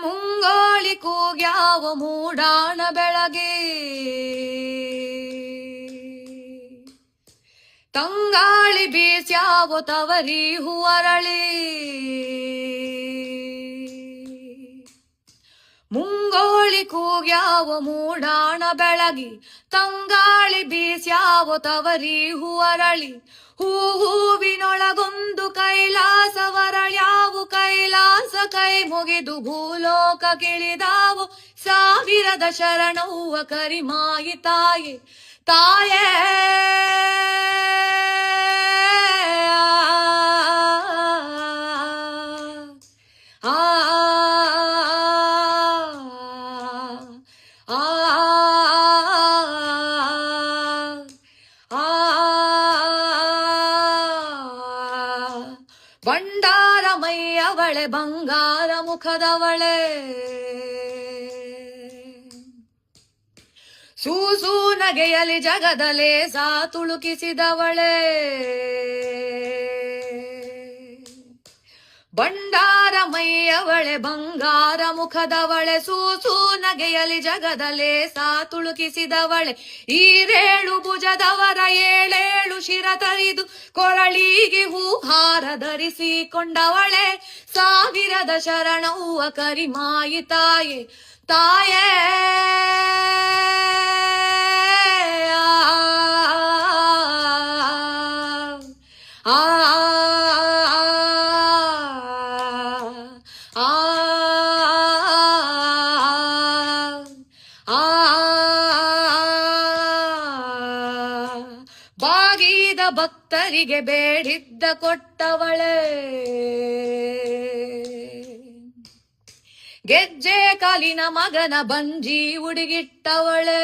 ಮುಂಗಾಳಿ ಕೂಗ್ಯಾವ ಮೂಡಾಣ ಬೆಳಗ್ಗೆ, ತಂಗಾಳಿ ಬೀಸ್ಯಾವ ತವರಿ ಹೂವರಳಿ. ಮುಂಗೋಳಿ ಕೂಗ್ಯಾವ ಮೂಡಾಣ ಬೆಳಗಿ, ತಂಗಾಳಿ ಬೀಸ್ಯಾವ ತವರಿ ಹೂವರಳಿ. ಹೂವಿನೊಳಗೊಂದು ಕೈಲಾಸವರಳ್ಯಾವು, ಕೈಲಾಸ ಕೈ ಮುಗಿದು ಭೂಲೋಕ ಕಿಳಿದಾವು. ಸಾವಿರದ ಶರಣವ್ವ ಕರಿಮಾಯಿ ತಾಯೆ, ತಾಯೇ ಬಂಡಾರ ಮೈಯವಳೆ, ಬಂಗಾರ ಮುಖದವಳೆ, ಸೂಸು ನಗೆಯಲಿ ಜಗದಲೇ ಸಾ ತುಳುಕಿಸಿದವಳೆ. ಬಂಡಾರ ಮೈಯವಳೆ, ಬಂಗಾರ ಮುಖದವಳೆ, ಸೂಸು ನಗೆಯಲಿ ಜಗದಲೇ ಸಾ ತುಳುಕಿಸಿದವಳೆ. ಈರೇಳು ಭುಜದವರ ಏಳೇಳು ಶಿರ ತರಿದು ಕೊರಳಿಗೆ ಹೂಹಾರ ಧರಿಸಿಕೊಂಡವಳೆ. ಸಾವಿರದ ಶರಣವ್ವ ಕರಿಮಾಯಿ ತಾಯೆ, ತಾಯೇ ಬಾಗಿದ ಭಕ್ತರಿಗೆ ಬೇಡಿದ್ದ ಕೊಟ್ಟವಳೆ, ಗೆಜ್ಜೆ ಕಾಲಿನ ಮಗನ ಬಂಜಿ ಉಡುಗಿಟ್ಟವಳೆ.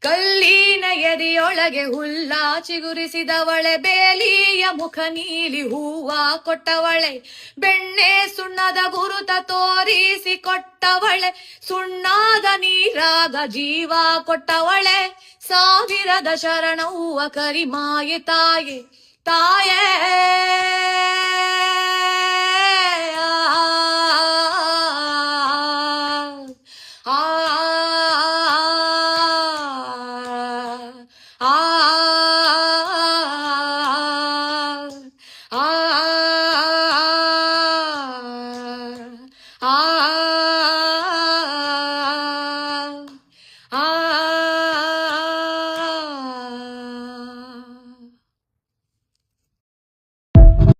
ಕಲ್ಲಿನ ಎದೆಯೊಳಗೆ ಹುಲ್ಲ ಚಿಗುರಿಸಿದವಳೆ, ಬೇಲಿಯ ಮುಖ ನೀಲಿ ಹೂವ ಕೊಟ್ಟವಳೆ. ಬೆಣ್ಣೆ ಸುಣ್ಣದ ಗುರುತ ತೋರಿಸಿ ಕೊಟ್ಟವಳೆ, ಸುಣ್ಣದ ನೀರಾಗ ಜೀವ ಕೊಟ್ಟವಳೆ. ಸಾವಿರದ ಶರಣವ್ವ ಕರಿಮಾಯಿ ತಾಯೆ, ತಾಯೇ ಆ